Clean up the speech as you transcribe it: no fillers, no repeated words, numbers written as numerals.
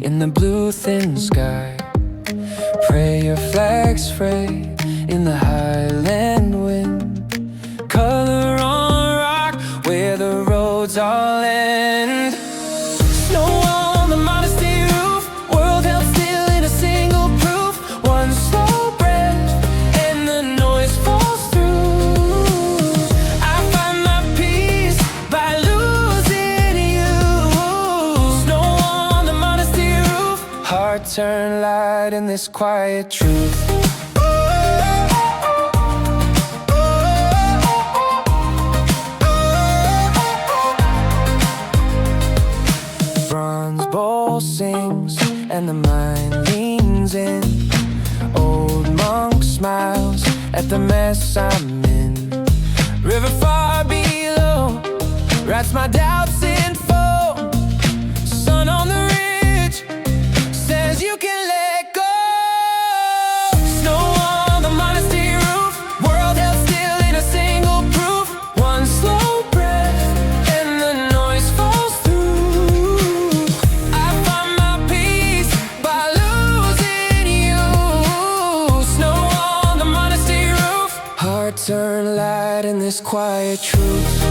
in the blue thin sky. Pray your flags fray in the highland wind. Color on rock where the roads all end. Snow on the monastery roof, world held still in a single proof. One slow breath and the noise falls through. I find my peace by losing you. Snow on the monastery roof, heart turn light in this quiet truth. Bronze bowl sings and the mind leans in. Old monk smiles at the mess I'm in. River far below writes my doubts in foam. Sun on the ridge says you can let go. Snow on the monastery roof, world held still in a single proof. One slow breath and the noise falls through. I find my peace by losing you. Snow on the monastery roof, heart turn light in this quiet truth.